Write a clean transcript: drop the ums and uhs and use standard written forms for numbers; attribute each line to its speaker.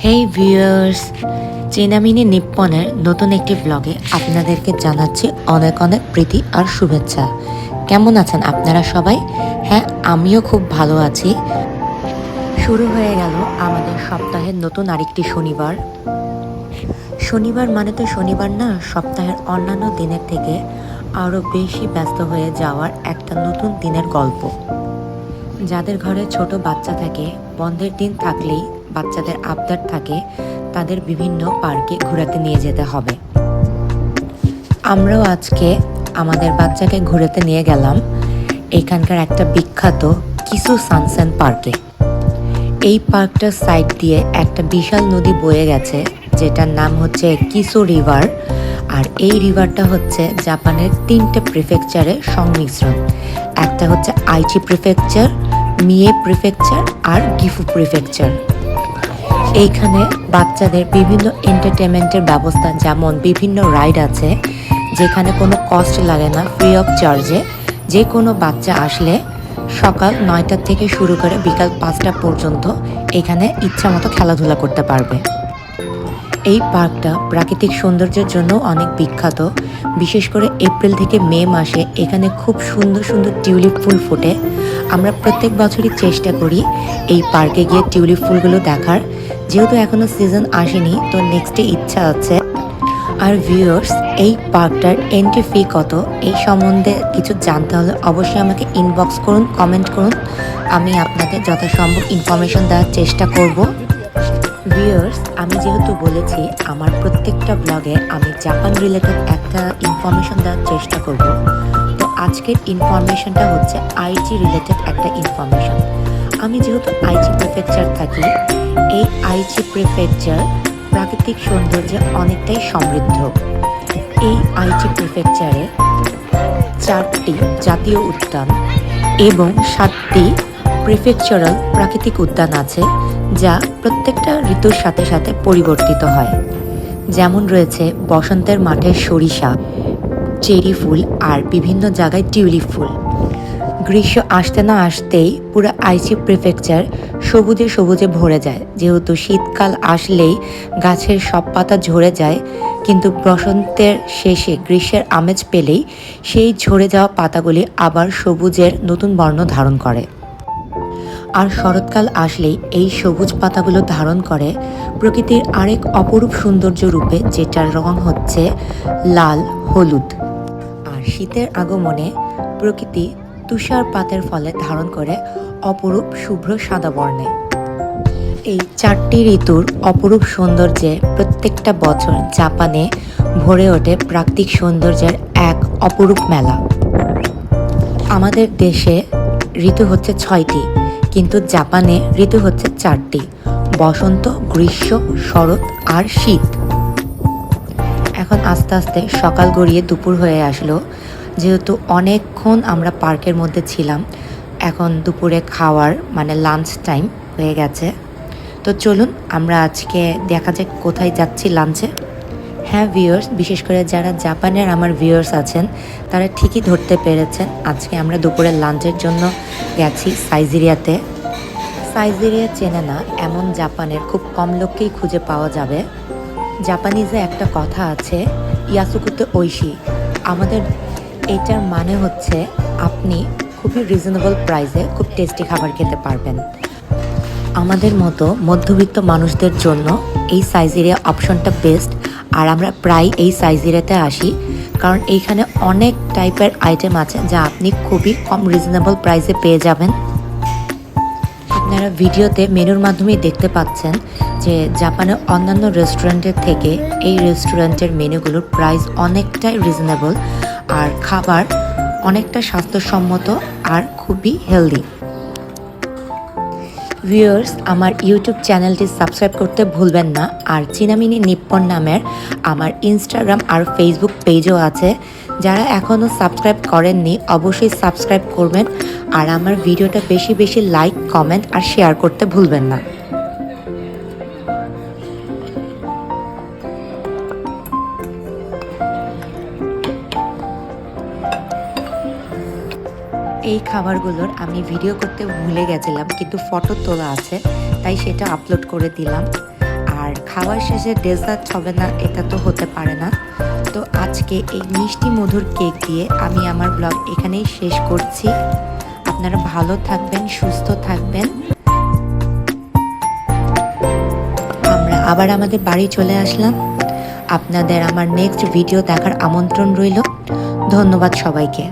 Speaker 1: হেই viewers, চিনামিনি নিপ্পনের নতুন একটি ব্লগে আপনাদেরকে জানাচ্ছি অনেক অনেক প্রীতি আর শুভেচ্ছা। কেমন আছেন আপনারা সবাই? হ্যাঁ, আমিও খুব ভালো আছি। শুরু হয়ে গেল আমাদের সপ্তাহের নতুন আরেকটি শনিবার। শনিবার মানে তো শনিবার না, সপ্তাহের অন্যান্য দিনের থেকে আরও বেশি ব্যস্ত হয়ে যাওয়ার একটা নতুন দিনের গল্প। যাদের ঘরে ছোট বাচ্চা থাকে, বন্ধের দিন থাকলেই বাচ্চাদের আবদার থাকে তাদের বিভিন্ন পার্কে ঘোরাতে নিয়ে যেতে হবে। আমরাও আজকে আমাদের বাচ্চাকে ঘোরাতে নিয়ে গেলাম এখানকার একটা বিখ্যাত কিসু সানসেন পার্কে। এই পার্কটার সাইড দিয়ে একটা বিশাল নদী বয়ে গেছে, যেটার নাম হচ্ছে কিসু রিভার। আর এই রিভারটা হচ্ছে জাপানের 3টে প্রিফেকচারের সংমিশ্রণ। একটা হচ্ছে আইচি প্রিফেকচার, মিয়ে প্রিফেকচার আর গিফু প্রিফেকচার। এইখানে বাচ্চাদের বিভিন্ন এন্টারটেনমেন্টের ব্যবস্থা, যেমন বিভিন্ন রাইড আছে যেখানে কোনো কস্ট লাগে না, ফ্রি অফ চার্জে যে কোনো বাচ্চা আসলে সকাল 9টা থেকে শুরু করে বিকাল 5টা পর্যন্ত এখানে ইচ্ছা মতো খেলাধুলা করতে পারবে। এই পার্কটা প্রাকৃতিক সৌন্দর্যের জন্য অনেক বিখ্যাত। বিশেষ করে এপ্রিল থেকে মে মাসে এখানে খুব সুন্দর সুন্দর টিউলিপ ফুল ফোটে। আমরা প্রত্যেক বছরই চেষ্টা করি এই পার্কে গিয়ে টিউলিপ ফুলগুলো দেখার। যেহেতু এখনও সিজন আসেনি, তো নেক্সটে ইচ্ছা আছে। আর ভিউয়ার্স, এই পার্কটার এন্ট্রি ফি কত এই সম্বন্ধে কিছু জানতে হলে অবশ্যই আমাকে ইনবক্স করুন, কমেন্ট করুন। আমি আপনাদের যথাসম্ভব ইনফরমেশন দেওয়ার চেষ্টা করব। ভিউয়ার্স, আমি যেহেতু বলেছি আমার প্রত্যেকটা ব্লগে আমি জাপান রিলেটেড একটা ইনফরমেশন দেওয়ার চেষ্টা করব, তো আজকের ইনফরমেশনটা হচ্ছে আইচি রিলেটেড একটা ইনফরমেশন। আমি যেহেতু আইচি প্রিফেকচার থাকি, এই আইচি প্রিফেকচার প্রাকৃতিক সৌন্দর্যে অনেকটাই সমৃদ্ধ। এই আইচি প্রিফেকচারে 4টি জাতীয় উদ্যান এবং 7টি প্রিফেকচারাল প্রাকৃতিক উদ্যান আছে, যা প্রত্যেকটা ঋতুর সাথে সাথে পরিবর্তিত হয়। যেমন রয়েছে বসন্তের মাঠের সরিষা, চেরি ফুল আর বিভিন্ন জায়গায় টিউলিপ ফুল। গ্রীষ্ম আসতে না আসতেই পুরো আইচি প্রিফেকচার সবুজে সবুজে ভরে যায়। যেহেতু শীতকাল আসলেই গাছের সব পাতা ঝরে যায়, কিন্তু বসন্তের শেষে গ্রীষ্মের আমেজ পেলেই সেই ঝরে যাওয়া পাতাগুলি আবার সবুজের নতুন বর্ণ ধারণ করে। আর শরৎকাল আসলেই এই সবুজ পাতাগুলো ধারণ করে প্রকৃতির আরেক অপরূপ সৌন্দর্য রূপে, যেটার রং হচ্ছে লাল হলুদ। আর শীতের আগমনে প্রকৃতি তুষারপাতের ফলে ধারণ করে অপরূপ শুভ্র সাদা বর্ণে। এই 4টি ঋতুর অপরূপ সৌন্দর্যে প্রত্যেকটা বছর জাপানে ভরে ওঠে প্রাকৃতিক সৌন্দর্যের এক অপরূপ মেলা। আমাদের দেশে ঋতু হচ্ছে 6টি, কিন্তু জাপানে ঋতু হচ্ছে 4টি: বসন্ত, গ্রীষ্ম, শরৎ আর শীত। এখন আস্তে আস্তে সকাল গড়িয়ে দুপুর হয়ে আসলো। যেহেতু অনেকক্ষণ আমরা পার্কের মধ্যে ছিলাম, এখন দুপুরে খাওয়ার মানে লাঞ্চ টাইম হয়ে গেছে। তো চলুন আমরা আজকে দেখা যাক কোথায় যাচ্ছি লাঞ্চে। হ্যাঁ ভিউয়ার্স, বিশেষ করে যারা জাপানের আমার ভিউয়ার্স আছেন তারা ঠিকই ধরতে পেরেছেন, আজকে আমরা দুপুরের লাঞ্চের জন্য গেছি সাইজেরিয়াতে। সাইজেরিয়া চেনে না এমন জাপানের খুব কম লোককেই খুঁজে পাওয়া যাবে। জাপানিজে একটা কথা আছে, ইয়াসুকুতে ঐশি। আমাদের এটার মানে হচ্ছে আপনি খুবই রিজনেবল প্রাইসে খুব টেস্টি খাবার খেতে পারবেন। আমাদের মতো মধ্যবিত্ত মানুষদের জন্য এই সাইজেরিয়া অপশনটা বেস্ট। আর আমরা প্রায় এই সাইজেরিয়াতে আসি, কারণ এইখানে অনেক টাইপের আইটেম আছে যা আপনি খুবই কম রিজনেবল প্রাইসে পেয়ে যাবেন। আপনারা ভিডিওতে মেনুর মাধ্যমেই দেখতে পাচ্ছেন যে জাপানের অন্যান্য রেস্টুরেন্টের থেকে এই রেস্টুরেন্টের মেনুগুলোর প্রাইস অনেকটাই রিজনেবল, আর খাবার অনেকটা স্বাস্থ্যসম্মত আর খুবই হেলদি। ভিউয়ার্স, আমার ইউটিউব চ্যানেলটি সাবস্ক্রাইব করতে ভুলবেন না। আর চিনামিনি নিপ্পন নামের আমার ইনস্টাগ্রাম আর ফেসবুক পেজও আছে। যারা এখনও সাবস্ক্রাইব করেননি অবশ্যই সাবস্ক্রাইব করবেন, আর আমার ভিডিওটা বেশি বেশি লাইক, কমেন্ট আর শেয়ার করতে ভুলবেন না। এই খাবারগুলোর আমি ভিডিও করতে ভুলে গেছিলাম, কিন্তু ফটো তোলা আছে তাই সেটা আপলোড করে দিলাম। খাওয়ার শেষে ডেজার্ট হবে না, এটা তো হতে পারে না। তো আজকে এই মিষ্টি মধুর কেক দিয়ে আমি আমার ব্লগ এখানেই শেষ করছি। আপনারা ভালো থাকবেন, সুস্থ থাকবেন। আমরা আবার আমাদের বাড়ি চলে আসলাম। আপনাদের আমার নেক্সট ভিডিও দেখার আমন্ত্রণ রইল। ধন্যবাদ সবাইকে।